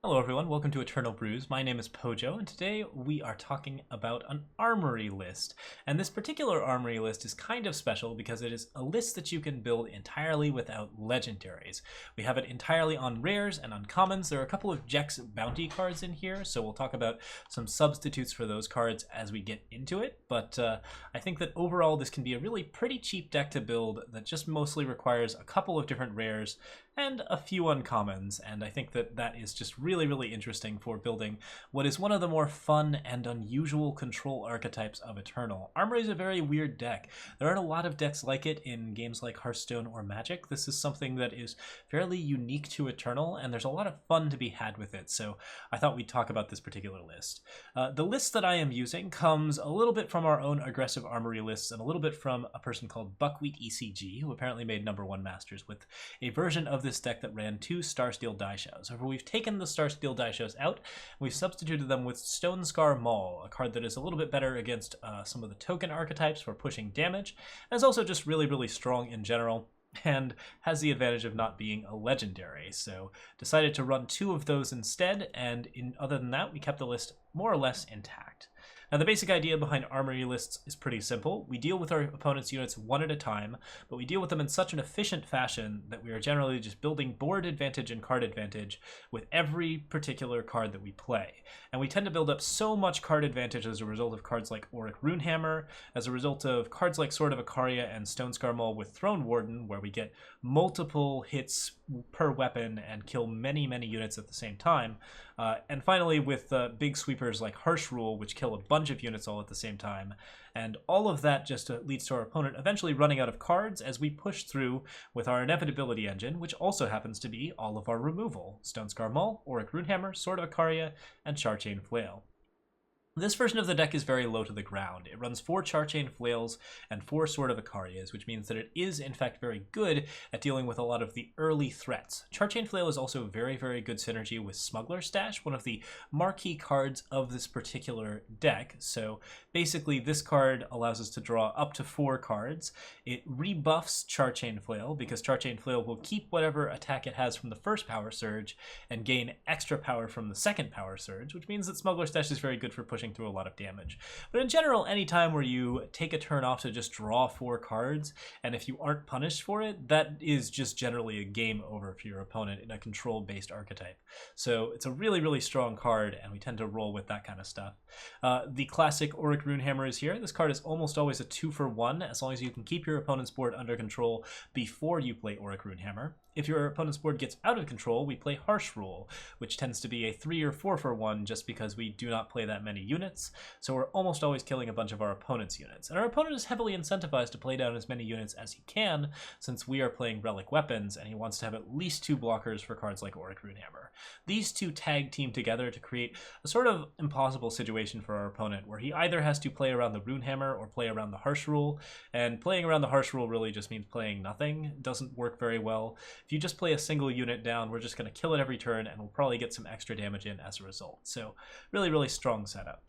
Hello everyone, welcome to Eternal Brews. My name is Pojo, and today we are talking about an armory list. And this particular armory list is kind of special because it is a list that you can build entirely without legendaries. We have it entirely on rares and uncommons. There are a couple of Jex bounty cards in here, so we'll talk about some substitutes for those cards as we get into it. But I think that overall this can be a really pretty cheap deck to build that just mostly requires a couple of different rares and a few uncommons, and I think that that is just really interesting for building what is one of the more fun and unusual control archetypes of Eternal. Armory is a very weird deck. There aren't a lot of decks like it in games like Hearthstone or Magic. This is something that is fairly unique to Eternal, and there's a lot of fun to be had with it, so I thought we'd talk about this particular list. The list that I am using comes a little bit from our own aggressive armory lists and a little bit from a person called Buckwheat ECG, who apparently made #1 Masters with a version of this deck that ran 2 Starsteel die shows. However, we've taken the Starsteel die shows out, and we've substituted them with Stonescar Maul, a card that is a little bit better against some of the token archetypes for pushing damage, and is also just really strong in general, and has the advantage of not being a legendary. So decided to run 2 of those instead, and other than that, we kept the list more or less intact. Now, the basic idea behind armory lists is pretty simple. We deal with our opponent's units one at a time, but we deal with them in such an efficient fashion that we are generally just building board advantage and card advantage with every particular card that we play. And we tend to build up so much card advantage as a result of cards like Auric Runehammer, as a result of cards like Sword of Icaria and Stonescar Maul with Throne Warden, where we get multiple hits per weapon and kill many units at the same time. And finally, with big sweepers like Harsh Rule, which kill a bunch of units all at the same time. And all of that just leads to our opponent eventually running out of cards as we push through with our inevitability engine, which also happens to be all of our removal: Stonescar Maul, Auric Runehammer, Sword of Icaria, and Charchain Flail. This version of the deck is very low to the ground. It runs 4 Charchain Flails and 4 Sword of Icarias, which means that it is in fact very good at dealing with a lot of the early threats. Charchain Flail is also very good synergy with Smuggler Stash, one of the marquee cards of this particular deck. So basically this card allows us to draw up to 4 cards. It rebuffs Charchain Flail because Charchain Flail will keep whatever attack it has from the first power surge and gain extra power from the second power surge, which means that Smuggler Stash is very good for pushing through a lot of damage. But in general, any time where you take a turn off to just draw 4 cards, and if you aren't punished for it, that is just generally a game over for your opponent in a control-based archetype. So it's a really strong card, and we tend to roll with that kind of stuff. The classic Auric Runehammer is here. This card is almost always a 2-for-1, as long as you can keep your opponent's board under control before you play Auric Runehammer. If your opponent's board gets out of control, we play Harsh Rule, which tends to be a 3 or 4-for-1 just because we do not play that many units, so we're almost always killing a bunch of our opponent's units. And our opponent is heavily incentivized to play down as many units as he can, since we are playing relic weapons, and he wants to have at least 2 blockers for cards like Auric Runehammer. These 2 tag team together to create a sort of impossible situation for our opponent, where he either has to play around the Runehammer or play around the Harsh Rule, and playing around the Harsh Rule really just means playing nothing. It doesn't work very well. If you just play a single unit down, we're just going to kill it every turn, and we'll probably get some extra damage in as a result. So really strong setup.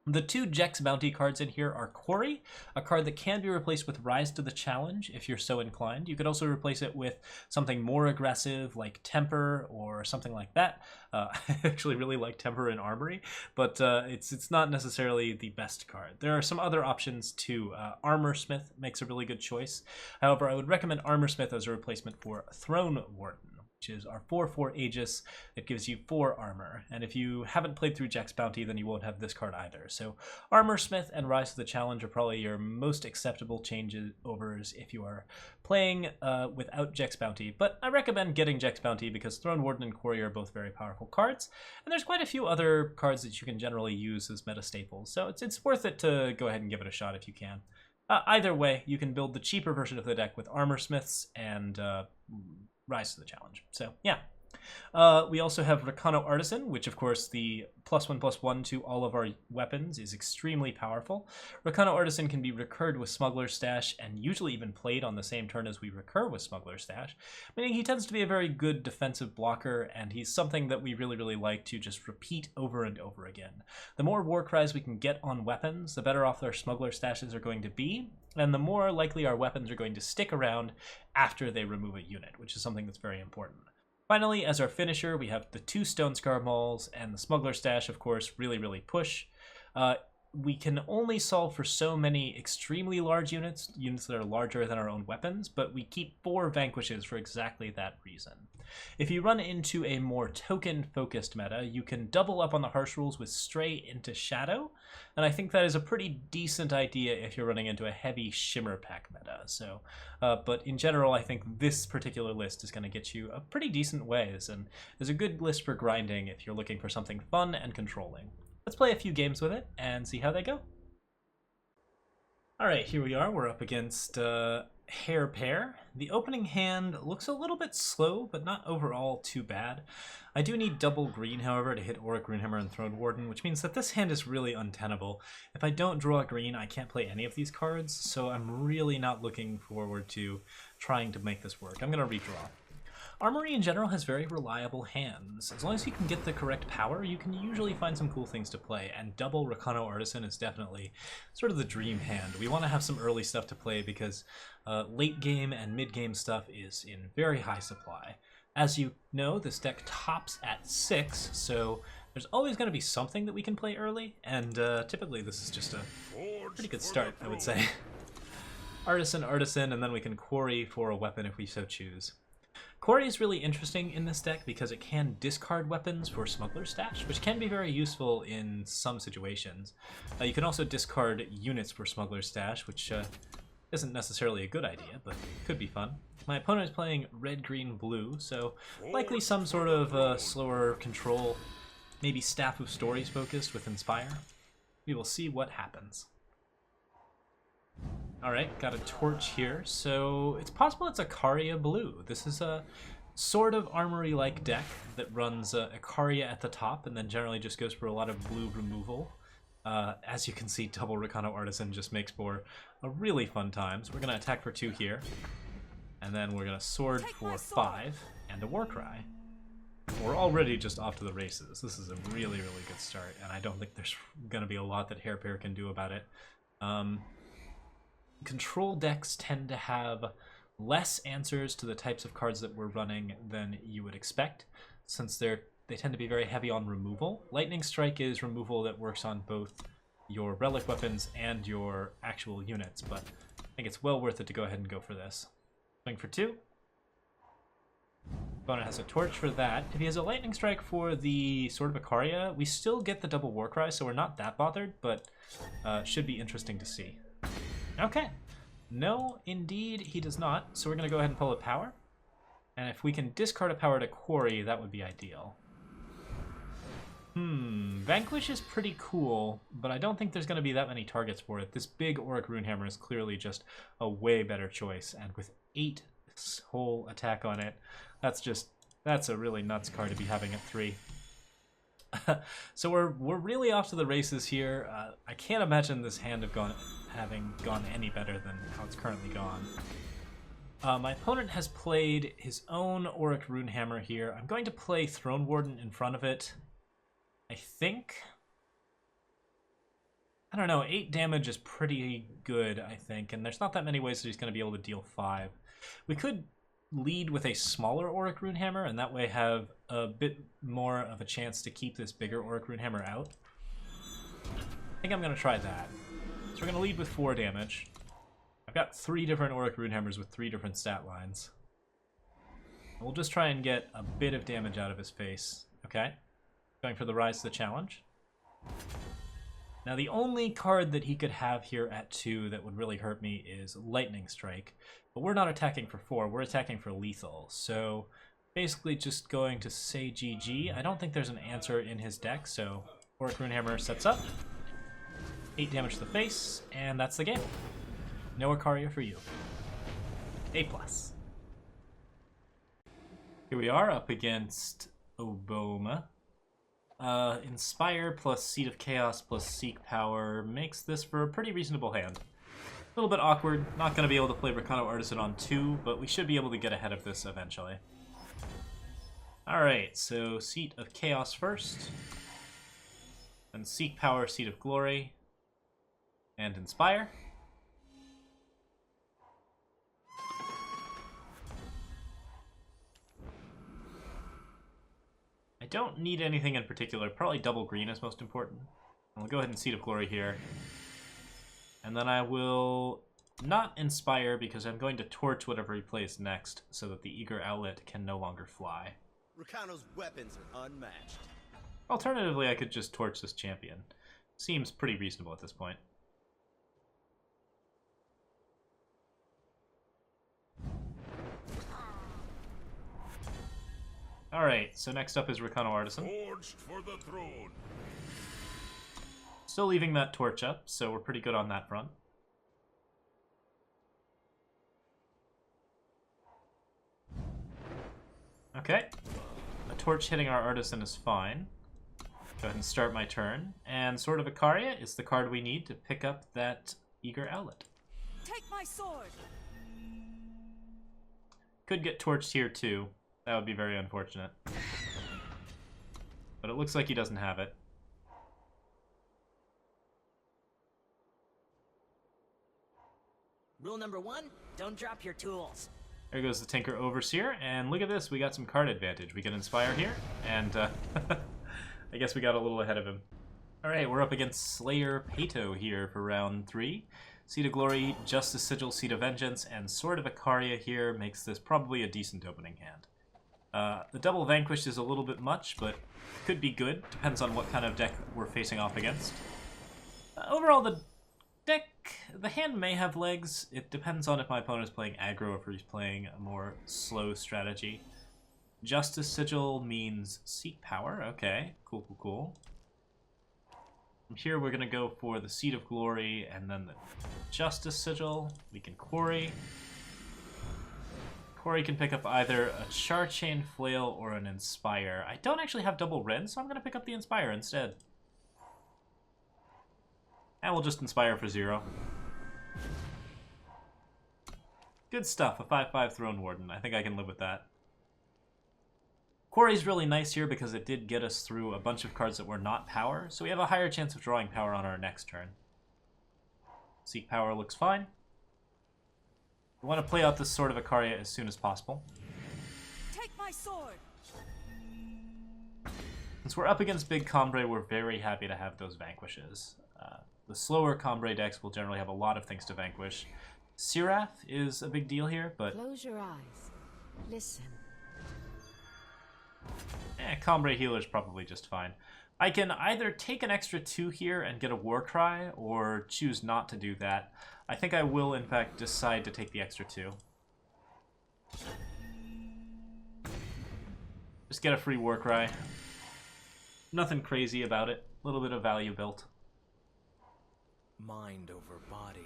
The 2 Jex bounty cards in here are Quarry, a card that can be replaced with Rise to the Challenge if you're so inclined. You could also replace it with something more aggressive like Temper or something like that. I actually really like Temper in Armory, but it's not necessarily the best card. There are some other options too. Armorsmith makes a really good choice. However, I would recommend Armorsmith as a replacement for Throne Warden, which is our 4/4 Aegis that gives you 4 armor. And if you haven't played through Jex Bounty, then you won't have this card either. So Armorsmith and Rise to the Challenge are probably your most acceptable changeovers if you are playing without Jex Bounty. But I recommend getting Jex Bounty because Throne Warden and Quarry are both very powerful cards. And there's quite a few other cards that you can generally use as meta staples. So it's worth it to go ahead and give it a shot if you can. Either way, you can build the cheaper version of the deck with Armorsmiths and Rise to the Challenge. So yeah. We also have Rakano Artisan, which of course the +1/+1 to all of our weapons is extremely powerful. Rakano Artisan can be recurred with Smuggler Stash and usually even played on the same turn as we recur with Smuggler Stash, meaning he tends to be a very good defensive blocker, and he's something that we really like to just repeat over and over again. The more war cries we can get on weapons, the better off our Smuggler Stashes are going to be, and the more likely our weapons are going to stick around after they remove a unit, which is something that's very important. Finally, as our finisher, we have the 2 Stonescar Mauls, and the Smuggler stash, of course, really push. We can only solve for so many extremely large units that are larger than our own weapons, but we keep 4 Vanquishes for exactly that reason. If you run into a more token-focused meta, you can double up on the harsh rules with Stray into Shadow, and I think that is a pretty decent idea if you're running into a heavy Shimmer pack meta. So, but in general, I think this particular list is going to get you a pretty decent ways, and is a good list for grinding if you're looking for something fun and controlling. Let's play a few games with it and see how they go. Alright, here we are. We're up against Hair Pair. The opening hand looks a little bit slow, but not overall too bad. I do need double green, however, to hit Auric, Runehammer, and Throne Warden, which means that this hand is really untenable. If I don't draw green, I can't play any of these cards, so I'm really not looking forward to trying to make this work. I'm going to redraw. Armory in general has very reliable hands. As long as you can get the correct power, you can usually find some cool things to play, and double Rakano Artisan is definitely sort of the dream hand. We want to have some early stuff to play because late game and mid game stuff is in very high supply. As you know, this deck tops at 6, so there's always going to be something that we can play early, and typically this is just a pretty good start, I would say. Artisan, and then we can Quarry for a weapon if we so choose. Quarry is really interesting in this deck because it can discard weapons for Smuggler stash, which can be very useful in some situations. You can also discard units for Smuggler stash, which isn't necessarily a good idea, but could be fun. My opponent is playing red, green, blue, so likely some sort of slower control, maybe Staff of Stories focused with Inspire. We will see what happens. Alright, got a torch here, so it's possible it's Icaria blue. This is a sort of armory-like deck that runs Icaria at the top and then generally just goes for a lot of blue removal. As you can see, double Rakano Artisan just makes for a really fun time. So we're going to attack for 2 here, and then we're going to sword for 5 and a Warcry. We're already just off to the races. This is a really good start, and I don't think there's going to be a lot that Hair Pair can do about it. Control decks tend to have less answers to the types of cards that we're running than you would expect, since they tend to be very heavy on removal. Lightning Strike is removal that works on both your relic weapons and your actual units, but I think it's well worth it to go ahead and go for this. Swing for 2. Opponent has a torch for that. If he has a Lightning Strike for the Sword of Icaria, we still get the double Warcry, so we're not that bothered, but should be interesting to see. Okay. No, indeed, he does not. So we're going to go ahead and pull a power. And if we can discard a power to Quarry, that would be ideal. Vanquish is pretty cool, but I don't think there's going to be that many targets for it. This big Auric Runehammer is clearly just a way better choice. And with 8 whole attack on it, that's a really nuts card to be having at 3. So we're really off to the races here. I can't imagine this hand having gone any better than how it's currently gone. My opponent has played his own Auric Runehammer here. I'm going to play Throne Warden in front of it. I think. I don't know, 8 damage is pretty good, I think, and there's not that many ways that he's going to be able to deal 5. We could lead with a smaller Auric Runehammer, and that way have a bit more of a chance to keep this bigger Auric Runehammer out. I think I'm going to try that. So we're going to lead with 4 damage. I've got 3 different Auric Runehammers with 3 different stat lines. We'll just try and get a bit of damage out of his face. Okay. Going for the Rise to the Challenge. Now the only card that he could have here at 2 that would really hurt me is Lightning Strike. But we're not attacking for 4, we're attacking for lethal. So basically just going to say GG. I don't think there's an answer in his deck, so Auric Runehammer sets up. 8 damage to the face, and that's the game. No Icaria for you. A+. Here we are up against Oboma. Inspire plus Seed of Chaos plus Seek Power makes this for a pretty reasonable hand. A little bit awkward, not going to be able to play Rakano Artisan on 2, but we should be able to get ahead of this eventually. Alright, so Seat of Chaos first, then Seek Power, Seat of Glory, and Inspire. don't need anything in particular. Probably double green is most important. I'll go ahead and Seed of Glory here. And then I will not Inspire because I'm going to torch whatever he plays next so that the Eager Outlet can no longer fly. Rakano's weapons are unmatched. Alternatively, I could just torch this champion. Seems pretty reasonable at this point. Alright, so next up is Rakano Artisan. Forged for the throne. Still leaving that torch up, so we're pretty good on that front. Okay. A torch hitting our Artisan is fine. Go ahead and start my turn. And Sword of Icaria is the card we need to pick up that Eager Outlet. Take my sword. Could get torched here too. That would be very unfortunate. But it looks like he doesn't have it. Rule number 1, don't drop your tools. There goes the Tinker Overseer, and look at this, we got some card advantage. We can Inspire here, and I guess we got a little ahead of him. Alright, we're up against Slayer Pato here for round 3. Seed of Glory, Justice Sigil, Seed of Vengeance, and Sword of Icaria here makes this probably a decent opening hand. The double Vanquish is a little bit much, but could be good. Depends on what kind of deck we're facing off against. Overall, the hand may have legs. It depends on if my opponent is playing aggro or if he's playing a more slow strategy. Justice Sigil means Seek Power. Okay, cool, cool, cool. From here, we're going to go for the Seed of Glory and then the Justice Sigil. We can Quarry. Quarry can pick up either a Charchain, Flail, or an Inspire. I don't actually have double red, so I'm going to pick up the Inspire instead. And we'll just Inspire for 0. Good stuff, a 5/5 Throne Warden. I think I can live with that. Quarry's really nice here because it did get us through a bunch of cards that were not power, so we have a higher chance of drawing power on our next turn. Seek Power looks fine. We want to play out this Sword of Icaria as soon as possible. Take my sword. Since we're up against big Combre, we're very happy to have those Vanquishes. The slower Combre decks will generally have a lot of things to vanquish. Seraph is a big deal here, but Close your eyes. Listen. Combre Healer's probably just fine. I can either take an extra 2 here and get a Warcry, or choose not to do that. I think I will, in fact, decide to take the extra 2. Just get a free Warcry. Nothing crazy about it. A little bit of value built. Mind over body.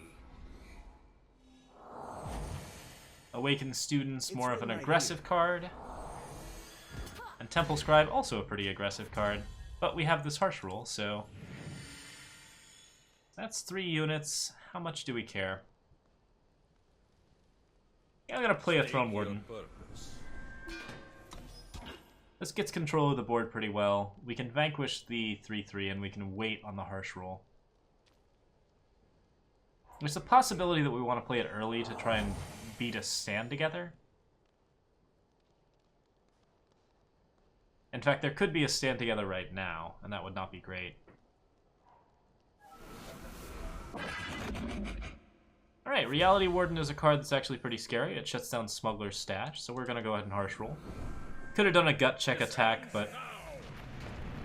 Awakened Student's more of an aggressive card. And Temple Scribe, also a pretty aggressive card. But we have this Harsh Rule, so... that's 3 units. How much do we care? Yeah, I'm gonna play a Throne Warden. This gets control of the board pretty well. We can vanquish the 3/3 and we can wait on the Harsh Rule. There's a possibility that we want to play it early to try and beat a stand together. In fact, there could be a stand together right now, and that would not be great. Alright, Reality Warden is a card that's actually pretty scary. It shuts down Smuggler's stash, so we're going to go ahead and Harsh Roll. Could have done a gut check attack, but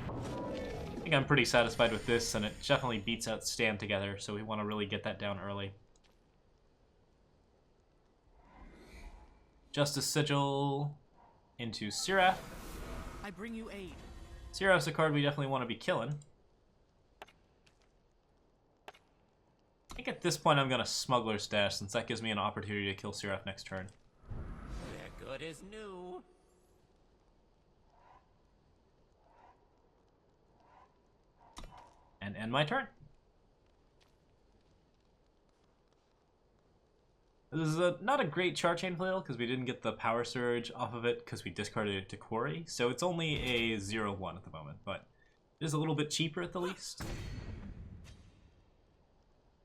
I think I'm pretty satisfied with this, and it definitely beats out Stand Together, so we want to really get that down early. Justice Sigil into Seraph. I bring you aid. Seraph's a card we definitely want to be killing. I think at this point I'm going to Smuggler Stash, since that gives me an opportunity to kill Seraph next turn. They're good as new. And end my turn. This is not a great Charchain Flail because we didn't get the Power Surge off of it because we discarded it to Quarry. So it's only a 0/1 at the moment, but it is a little bit cheaper at the least.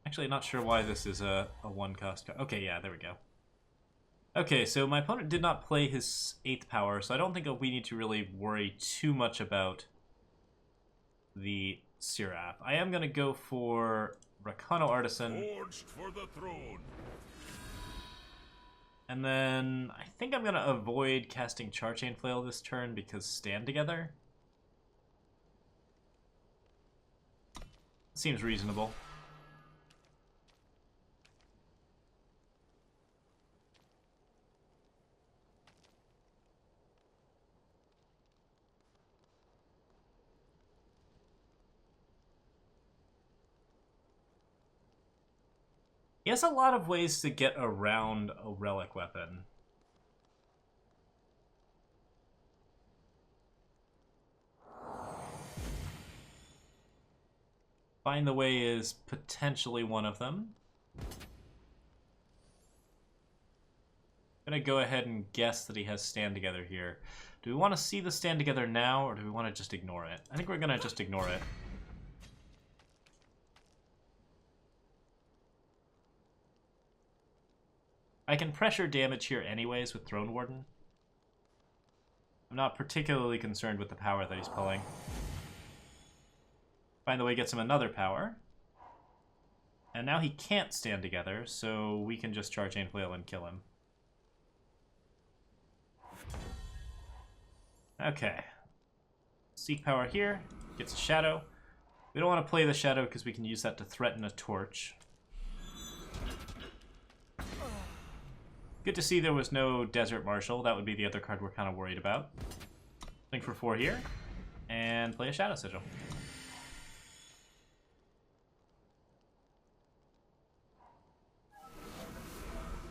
Actually, not sure why this is a 1-cost card. Okay, yeah, there we go. Okay, so my opponent did not play his 8th power, so I don't think we need to really worry too much about the Seraph. I am going to go for Rakano Artisan. Forged for the throne. And then I think I'm going to avoid casting Charchain Flail this turn because Stand Together seems reasonable. He has a lot of ways to get around a relic weapon. Find the Way is potentially one of them. I'm gonna go ahead and guess that he has Stand Together here. Do we want to see the Stand Together now, or do we want to just ignore it? I think we're gonna just ignore it. I can pressure damage here anyways with Throne Warden. I'm not particularly concerned with the power that he's pulling. Find the Way gets him another power. And now he can't Stand Together, so we can just Charchain Flail and kill him. Okay. Seek power here, gets a Shadow. We don't want to play the Shadow because we can use that to threaten a Torch. Good to see there was no Desert Marshal. That would be the other card we're kind of worried about. Think for 4 here, and play a Shadow Sigil.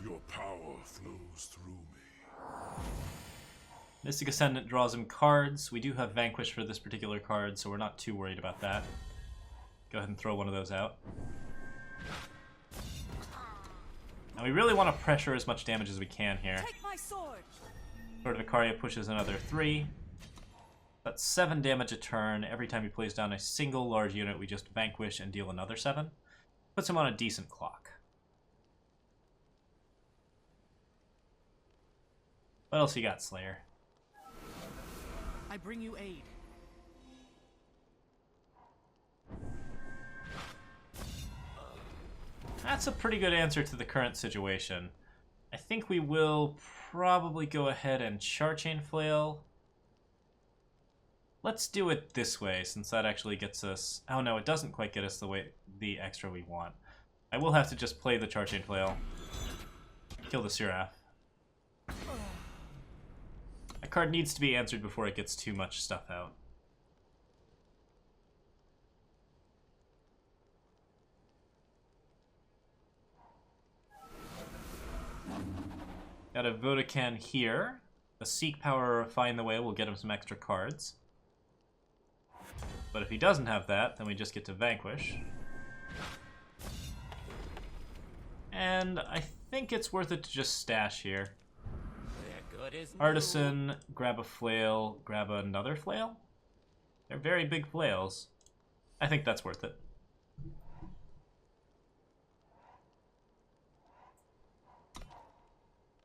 Your power flows through me. Mystic Ascendant draws him cards. We do have Vanquish for this particular card, so we're not too worried about that. Go ahead and throw one of those out. Now we really want to pressure as much damage as we can here. Take my sword. Sword of Icaria pushes another 3. That's 7 damage a turn. Every time he plays down a single large unit, we just Vanquish and deal another 7. Puts him on a decent clock. What else you got, Slayer? I bring you aid. That's a pretty good answer to the current situation. I think we will probably go ahead and Charchain Flail. Let's do it this way, since that actually gets us... Oh no, it doesn't quite get us the extra we want. I will have to just play the Charchain Flail. Kill the Seraph. That card needs to be answered before it gets too much stuff out. Got a Vodafcan here. A Seek power or Find the Way will get him some extra cards. But if he doesn't have that, then we just get to Vanquish. And I think it's worth it to just stash here. They're good as new. Artisan, grab a Flail, grab another Flail? They're very big Flails. I think that's worth it.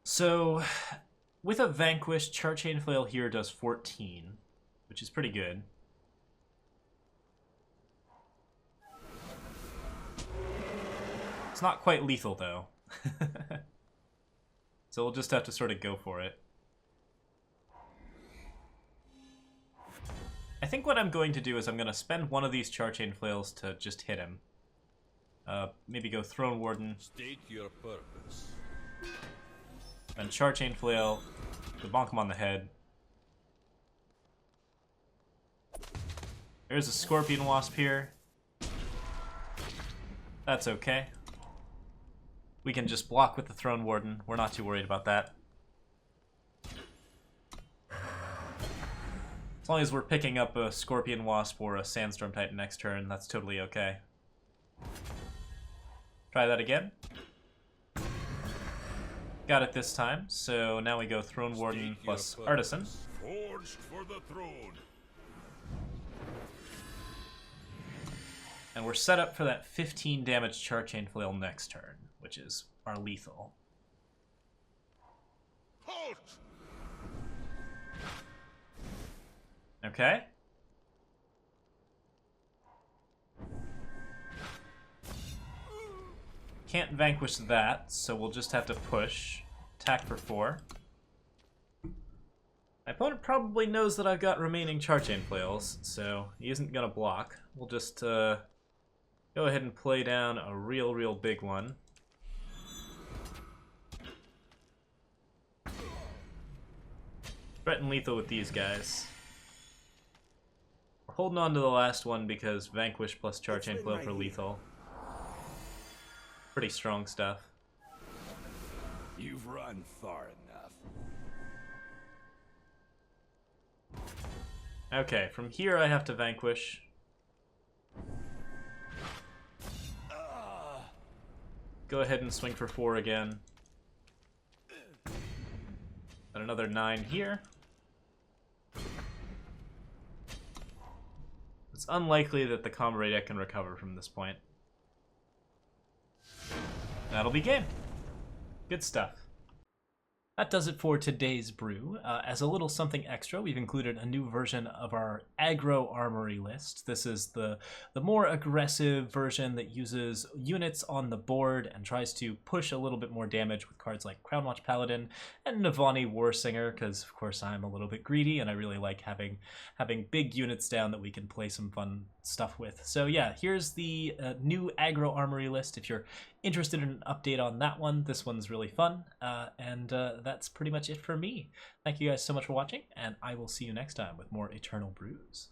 So, with a Vanquish, Charchain Flail here does 14, which is pretty good. It's not quite lethal, though. So we'll just have to sort of go for it. I think what I'm going to do is I'm going to spend one of these Charchain Flails to just hit him. Maybe go Throne Warden. State your purpose. Then Charchain Flail to bonk him on the head. There's a Scorpion Wasp here. That's okay. We can just block with the Throne Warden. We're not too worried about that. As long as we're picking up a Scorpion Wasp or a Sandstorm Titan next turn, that's totally okay. Try that again. Got it this time, so now we go Throne Warden plus Artisan. Forged for the throne. And we're set up for that 15 damage Charchain Flail next turn, which is our lethal. Halt! Okay. Can't vanquish that, so we'll just have to push. Attack for 4. My opponent probably knows that I've got remaining Charchain Flails, so he isn't gonna block. We'll just go ahead and play down a real big one. Threaten lethal with these guys. We're holding on to the last one because Vanquish plus Charchain Flail for lethal. Pretty strong stuff. You've run far enough. Okay, from here I have to Vanquish. Go ahead and swing for 4 again. And another 9 here. It's unlikely that the comrade deck can recover from this point. That'll be game. Good stuff. That does it for today's brew. As a little something extra, we've included a new version of our Aggro Armory list. This is the more aggressive version that uses units on the board and tries to push a little bit more damage with cards like Crownwatch Paladin and Navani Warsinger, because of course I'm a little bit greedy and I really like having big units down that we can play some fun stuff with. So yeah, here's the new Aggro Armory list. If you're interested in an update on that one, this one's really fun. And that's pretty much it for me. Thank you guys so much for watching, and I will see you next time with more Eternal Brews.